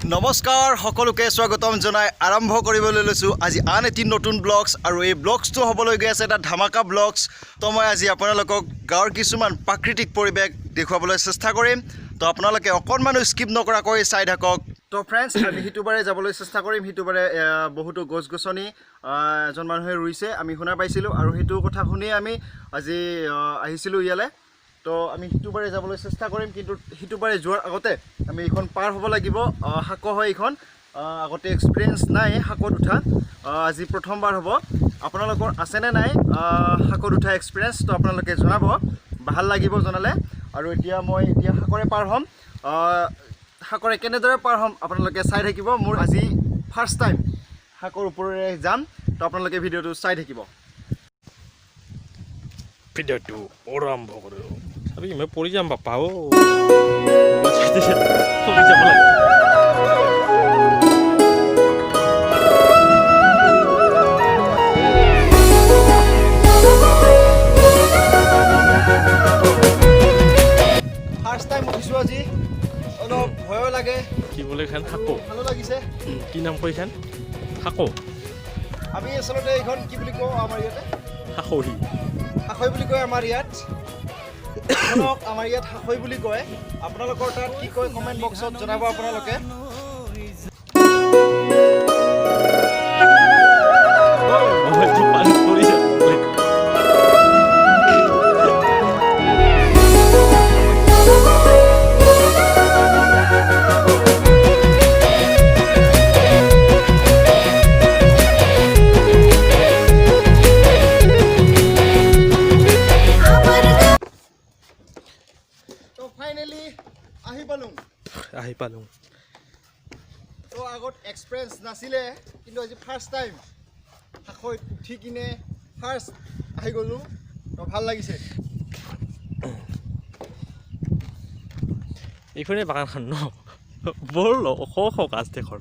নমস্কাৰ সকলোকে স্বাগতম জনাই আৰম্ভ কৰিবলৈ লৈছোঁ আজি আন এটি নতুন ব্লগছ আৰু এই ব্লগছটো হ'বলৈ গৈ আছে এটা ধামাকা ব্লগছ তো মই আজি আপোনালোকক গাঁৱৰ কিছুমান প্ৰাকৃতিক পৰিৱেশ দেখুৱাবলৈ চেষ্টা কৰিম তো আপোনালোকে অকণমানো স্কিপ নকৰাকৈ চাই থাকক তো ফ্ৰেণ্ডছ আমি সিটোবাৰে যাবলৈ চেষ্টা কৰিম সিটোবাৰে বহুতো গছ গছনি এজন মানুহে ৰুইছে আমি শুনা পাইছিলোঁ আৰু সেইটো কথা শুনিয়ে আমি আজি আহিছিলোঁ ইয়ালৈ তো আমি সিটোবাৰে যাবলৈ চেষ্টা কৰিম কিন্তু সিটোবাৰে যোৱাৰ আগতে আমি এইখন পাৰ হ'ব লাগিব হাক হয় এইখন আগতে এক্সপিৰিয়েঞ্চ নাই হাকত উঠা আজি প্ৰথমবাৰ হ'ব আপোনালোকৰ আছেনে নাই হাকত উঠা এক্সপিৰিয়েঞ্চ তো আপোনালোকে জনাব ভাল লাগিব জনালে আৰু এতিয়া হাকৰে পাৰ হ'ম হাকৰে কেনেদৰে পাৰ হ'ম আপোনালোকে চাই থাকিব মোৰ আজি ফাৰ্ষ্ট টাইম হাকৰ ওপৰেৰে যাম তো আপোনালোকে ভিডিঅ'টো চাই থাকিব ভিডিঅ'টো আৰম্ভ কৰোঁ আমি মই পৰি যাম বাপা পৰি যাব লাগে ফাৰ্ষ্ট টাইম উঠিছোঁ আজি অলপ ভয়ো লাগে কি বোলে খান থাকো ভালো লাগিছে কি নাম কৈ খান থাকো আমি আচলতে এইখন কি বুলি কওঁ আমাৰ ইয়াতে সাকৰি সাকৈ বুলি কয় আমাৰ ইয়াত সাকৈ বুলি কয় আপোনালোকৰ তাত কি কয় কমেণ্ট বক্সত জনাব আপোনালোকে আহি পালোঁ তো আগত এক্সপিৰিয়েঞ্চ নাছিলে কিন্তু আজি ফাৰ্ষ্ট টাইম সাকৈত উঠি কিনে ফাৰ্ষ্ট আহি গ'লোঁ তো ভাল লাগিছে এইখনে বাগানখন ন বৰ ওখ ওখ গাছ দেখৰ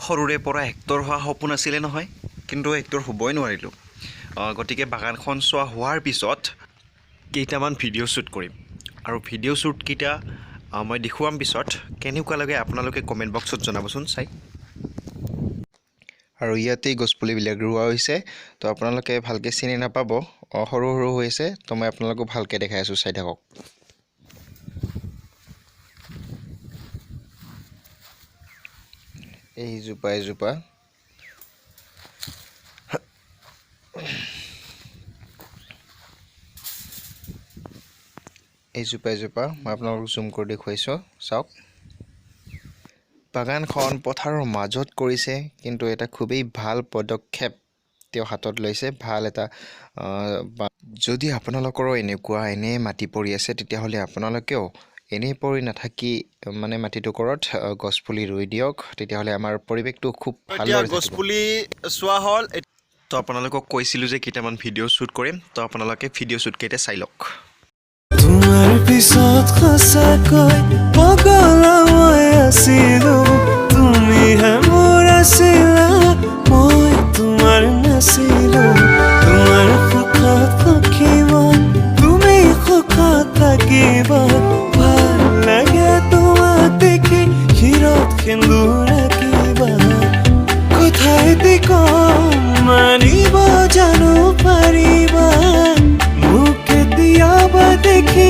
সৰুৰে পৰা এক্টৰ হোৱা সপোন আছিলে নহয় কিন্তু এক্টৰ হ'বই নোৱাৰিলোঁ গতিকে বাগানখন চোৱা হোৱাৰ পিছত কেইটামান ভিডিঅ' শ্বুট কৰিম আৰু ভিডিঅ' শ্বুটকেইটা মই দেখুৱাম পিছত কেনেকুৱা লাগে আপোনালোকে কমেণ্ট বক্সত জনাবচোন চাই আৰু ইয়াতেই গছপুলিবিলাক ৰোৱা হৈছে তো আপোনালোকে ভালকৈ চিনি নাপাব সৰু সৰু হৈ আছে তো মই আপোনালোকক ভালকৈ দেখাই আছোঁ চাই থাকক এইজোপা এইজোপা মই আপোনালোকক জুম কৰি দেখুৱাইছোঁ চাওক বাগানখন পথাৰৰ মাজত কৰিছে কিন্তু এটা খুবেই ভাল পদক্ষেপ তেওঁ হাতত লৈছে ভাল এটা যদি আপোনালোকৰো এনে মাটি পৰি আছে তেতিয়াহ'লে আপোনালোকেও এনেই পৰি নাথাকি মানে মাটিটুকুৰত গছপুলি ৰুই দিয়ক তেতিয়াহ'লে আমাৰ পৰিৱেশটো খুব ভাল গছপুলি চোৱা হ'ল তো আপোনালোকক কৈছিলোঁ যে কেইটামান ভিডিঅ' শ্বুট কৰিম তো আপোনালোকে ভিডিঅ' শ্বুটকেইটা চাই লওক তোমাৰ পিছত সঁচাকৈ পগলা মই আছিলোঁ তুমিহে মোৰ আছিলা মই তোমাৰ নাছিলোঁ তোমাৰ সুখত সখিবা তুমি সুখত থাকিবা ভাল লাগে তোমাক দেখি শিৰত সেন্দুৰ ৰাখিবা কথাইদি কম মানিব জানো পাৰিবা মোক কেতিয়াবা দেখি